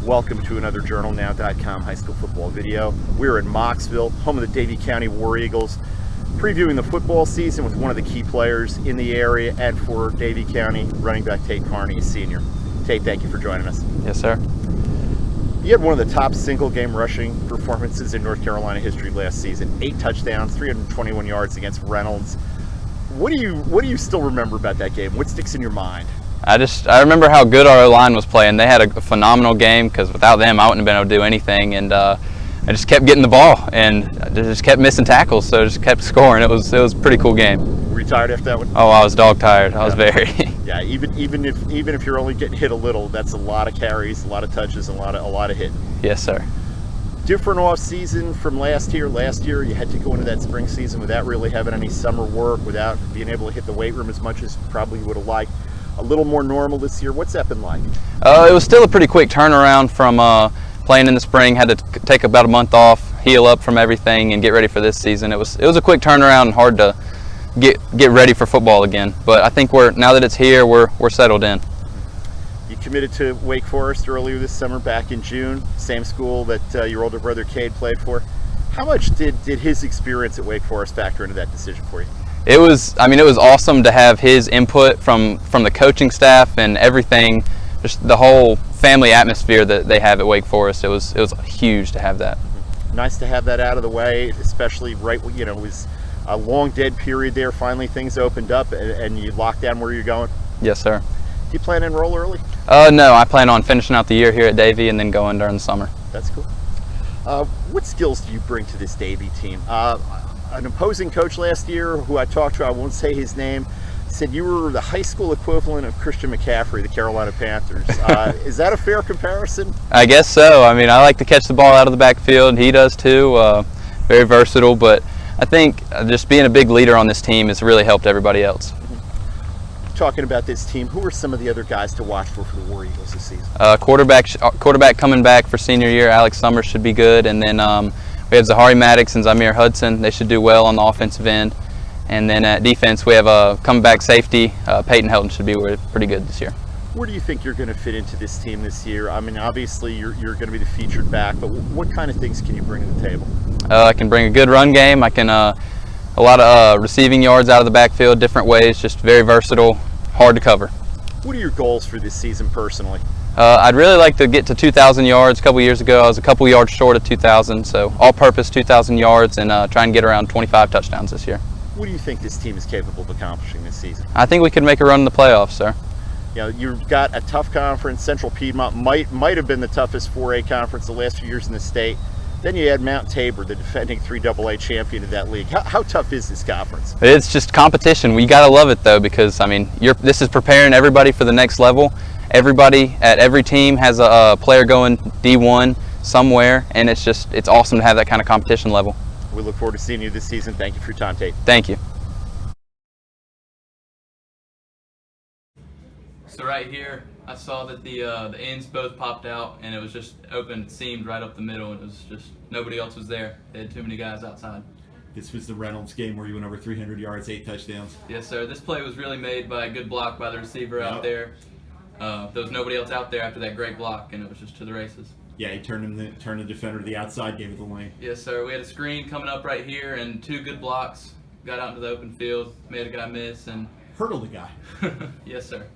Welcome to another JournalNow.com high school football video. We're in Mocksville, home of the Davie County War Eagles, previewing the football season with one of the key players in the area and for Davie County, running back Tate Carney, a senior. Tate, thank you for joining us. Yes, sir. You had one of the top single-game rushing performances in North Carolina history last season. 8 touchdowns, 321 yards against Reynolds. What do you still remember about that game? What sticks in your mind? I remember how good our O-line was playing. They had a phenomenal game because without them, I wouldn't have been able to do anything. And I just kept getting the ball and just kept missing tackles, so just kept scoring. It was a pretty cool game. Were you tired after that one? Oh, I was dog tired. I was very. Yeah, even if you're only getting hit a little, that's a lot of carries, a lot of touches, and a lot of hitting. Yes, sir. Different off season from last year. Last year, you had to go into that spring season without really having any summer work, without being able to hit the weight room as much as you probably would have liked. A little more normal this year. What's that been like? It was still a pretty quick turnaround from playing in the spring. Had to take about a month off, heal up from everything, and get ready for this season. It was a quick turnaround and hard to get ready for football again. But I think now that it's here, we're settled in. You committed to Wake Forest earlier this summer, back in June. Same school that your older brother Cade played for. How much did his experience at Wake Forest factor into that decision for you? It was awesome to have his input from the coaching staff and everything, just the whole family atmosphere that they have at Wake Forest. It was huge to have that. Nice to have that out of the way, especially right when, it was a long dead period there. Finally things opened up and you locked down where you're going. Yes, sir. Do you plan to enroll early? No, I plan on finishing out the year here at Davie and then going during the summer. That's cool. What skills do you bring to this Davie team? An opposing coach last year who I talked to, I won't say his name, said you were the high school equivalent of Christian McCaffrey, the Carolina Panthers. Is that a fair comparison? I guess so. I like to catch the ball out of the backfield. He does too. Very versatile, but I think just being a big leader on this team has really helped everybody else. Talking about this team, who are some of the other guys to watch for the War Eagles this season? Quarterback coming back for senior year, Alex Summers should be good, and then we have Zahari Maddox and Zamir Hudson. They should do well on the offensive end. And then at defense, we have a comeback safety. Peyton Helton should be pretty good this year. Where do you think you're going to fit into this team this year? Obviously you're going to be the featured back, but what kind of things can you bring to the table? I can bring a good run game. I can a lot of receiving yards out of the backfield, different ways, just very versatile, hard to cover. What are your goals for this season personally? I'd really like to get to 2,000 yards. A couple years ago, I was a couple yards short of 2,000, so all-purpose 2,000 yards and try and get around 25 touchdowns this year. What do you think this team is capable of accomplishing this season? I think we could make a run in the playoffs, sir. You've got a tough conference. Central Piedmont might have been the toughest 4A conference the last few years in the state. Then you had Mount Tabor, the defending 3AA champion of that league. How tough is this conference? It's just competition. We got to love it, though, because, this is preparing everybody for the next level. Everybody at every team has a player going D1 somewhere, and it's awesome to have that kind of competition level. We look forward to seeing you this season. Thank you for your time, Tate. Thank you. So right here, I saw that the ends both popped out, and it was just open, seamed right up the middle, and it was just nobody else was there. They had too many guys outside. This was the Reynolds game where you went over 300 yards, 8 touchdowns. Yes, sir. This play was really made by a good block by the receiver out there. There was nobody else out there after that great block, and it was just to the races. Yeah, he turned the defender to the outside, gave it the lane. Yes, sir. We had a screen coming up right here, and 2 good blocks. Got out into the open field, made a guy miss, and Hurdled the guy. yes, sir.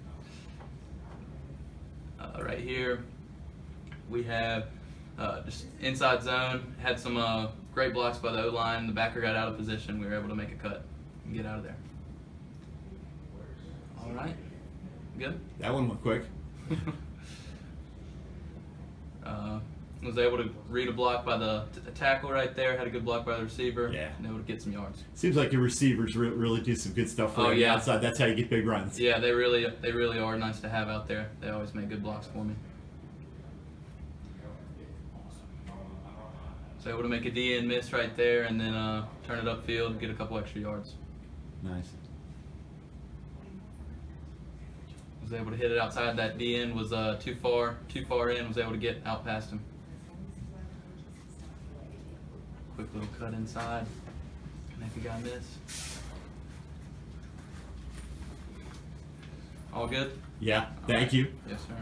Right here, we have just inside zone. Had some great blocks by the O-line. The backer got out of position. We were able to make a cut and get out of there. All right. Good. That one went quick. Was able to read a block by the tackle right there. Had a good block by the receiver. Yeah. And able to get some yards. Seems like your receivers really do some good stuff for you on the outside. That's how you get big runs. Yeah, they really are nice to have out there. They always make good blocks for me. So able to make a D-end miss right there, and then turn it upfield and get a couple extra yards. Nice. Was able to hit it outside that D-end, was too far in, was able to get out past him. Quick little cut inside, make a guy miss. All good? Yeah, thank you. Yes, sir.